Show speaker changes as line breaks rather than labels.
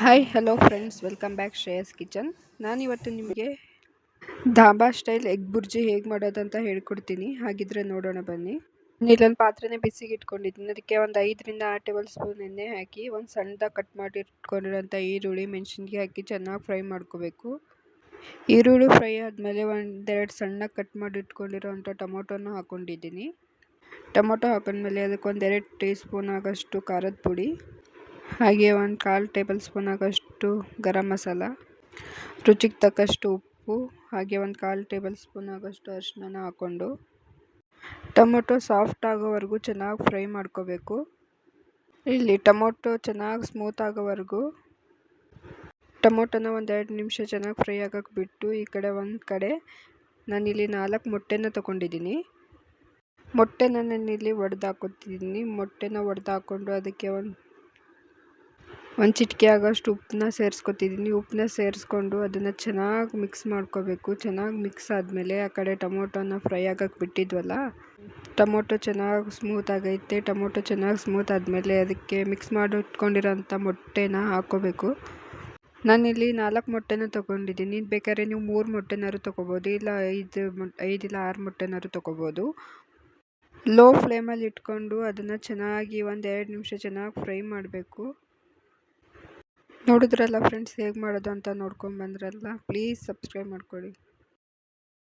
Hi hello friends, welcome back Shreyas kitchen. ನಾನಿವತ್ತು ನಿಮಗೆ dhaba style egg bhurji ಹೇಗೆ ಮಾಡೋದಂತ ಹೇಳ್ಕೊಡ್ತೀನಿ. ಹಾಗಿದ್ರೆ ನೋಡೋಣ ಬನ್ನಿ. ಇಲ್ಲೊಂದು ಪಾತ್ರೆನೇ ಬಿಸಿಗೆ ಇಟ್ಕೊಂಡಿದ್ದೀನಿ. ಅದಕ್ಕೆ ಒಂದು 5 ರಿಂದ 6 ಟೇಬಲ್ ಸ್ಪೂನ್ ಎಣ್ಣೆ ಹಾಕಿ ಒಂದು ಸಣ್ಣದಾಗಿ ಕಟ್ ಮಾಡಿ ಇಟ್ಕೊಂಡಿರೋಂಥ ಈರುಳ್ಳಿ, ಮೆಣಸಿನ್ಕಾಯಿ ಹಾಕಿ ಚೆನ್ನಾಗಿ ಫ್ರೈ ಮಾಡ್ಕೋಬೇಕು. ಈರುಳ್ಳಿ ಫ್ರೈ ಆದಮೇಲೆ ಒಂದೆರಡು ಸಣ್ಣಗೆ ಕಟ್ ಮಾಡಿ ಇಟ್ಕೊಂಡಿರೋಂಥ ಟೊಮೊಟೊನ ಹಾಕ್ಕೊಂಡಿದ್ದೀನಿ. ಟೊಮೊಟೊ ಹಾಕೊಂಡ್ಮೇಲೆ ಅದಕ್ಕೆ ಒಂದೆರಡು ಟೀ ಸ್ಪೂನ್ ಆಗೋಷ್ಟು ಖಾರದ ಪುಡಿ, ಹಾಗೆ ಒಂದು 1/4 ಟೇಬಲ್ ಸ್ಪೂನ್ ಆಗೋಷ್ಟು ಗರಂ ಮಸಾಲ, ರುಚಿಗೆ ತಕ್ಕಷ್ಟು ಉಪ್ಪು, ಹಾಗೆ ಒಂದು 1/4 ಟೇಬಲ್ ಸ್ಪೂನ್ ಆಗೋಷ್ಟು ಅರಿಶಿನ ಹಾಕ್ಕೊಂಡು ಟೊಮೊಟೊ ಸಾಫ್ಟ್ ಆಗೋವರೆಗೂ ಚೆನ್ನಾಗಿ ಫ್ರೈ ಮಾಡ್ಕೋಬೇಕು. ಇಲ್ಲಿ ಟೊಮೊಟೊ ಚೆನ್ನಾಗಿ ಸ್ಮೂತ್ ಆಗೋವರೆಗೂ ಟೊಮೊಟೊನ ಒಂದು 2 ನಿಮಿಷ ಚೆನ್ನಾಗಿ ಫ್ರೈ ಆಗೋಕ್ಕೆ ಬಿಟ್ಟು, ಈ ಕಡೆ ಒಂದು ಕಡೆ ನಾನಿಲ್ಲಿ 4 ಮೊಟ್ಟೆನ ತೊಗೊಂಡಿದ್ದೀನಿ. ಮೊಟ್ಟೆನ ನಾನಿಲ್ಲಿ ಒಡೆದು ಹಾಕೋತಿದ್ದೀನಿ. ಮೊಟ್ಟೆನ ಒಡೆದು ಹಾಕ್ಕೊಂಡು ಅದಕ್ಕೆ ಒಂದು ಚಿಟಿಕೆ ಆಗೋಷ್ಟು ಉಪ್ಪನ್ನ ಸೇರಿಸ್ಕೊತಿದ್ದೀನಿ. ಉಪ್ಪನ್ನ ಸೇರಿಸ್ಕೊಂಡು ಅದನ್ನು ಚೆನ್ನಾಗಿ ಮಿಕ್ಸ್ ಮಾಡ್ಕೋಬೇಕು. ಚೆನ್ನಾಗಿ ಮಿಕ್ಸ್ ಆದಮೇಲೆ ಆ ಕಡೆ ಟೊಮೊಟೊನ ಫ್ರೈ ಆಗೋಕ್ಕೆ ಬಿಟ್ಟಿದ್ವಲ್ಲ, ಟೊಮೊಟೊ ಚೆನ್ನಾಗಿ ಸ್ಮೂತ್ ಆಗೈತೆ. ಟೊಮೊಟೊ ಚೆನ್ನಾಗಿ ಸ್ಮೂತ್ ಆದಮೇಲೆ ಅದಕ್ಕೆ ಮಿಕ್ಸ್ ಮಾಡಿ ಇಟ್ಕೊಂಡಿರೋಂಥ ಮೊಟ್ಟೆನ ಹಾಕ್ಕೋಬೇಕು. ನಾನಿಲ್ಲಿ 4 ಮೊಟ್ಟೆನ ತೊಗೊಂಡಿದ್ದೀನಿ. ಬೇಕಾದ್ರೆ ನೀವು 3 ಮೊಟ್ಟೆನಾದ್ರು ತೊಗೋಬೋದು, ಇಲ್ಲ 5 ಇಲ್ಲ 6 ಮೊಟ್ಟೆನಾದ್ರು ತೊಗೋಬೋದು. ಲೋ ಫ್ಲೇಮಲ್ಲಿ ಇಟ್ಕೊಂಡು ಅದನ್ನು ಚೆನ್ನಾಗಿ ಒಂದು 2 ನಿಮಿಷ ಚೆನ್ನಾಗಿ ಫ್ರೈ ಮಾಡಬೇಕು. ನೋಡಿದ್ರಲ್ಲ ಫ್ರೆಂಡ್ಸ್, ಹೇಗೆ ಮಾಡೋದು ಅಂತ ನೋಡ್ಕೊಂಡು ಬಂದ್ರಲ್ಲ. ಪ್ಲೀಸ್ ಸಬ್ಸ್ಕ್ರೈಬ್ ಮಾಡ್ಕೊಳ್ಳಿ.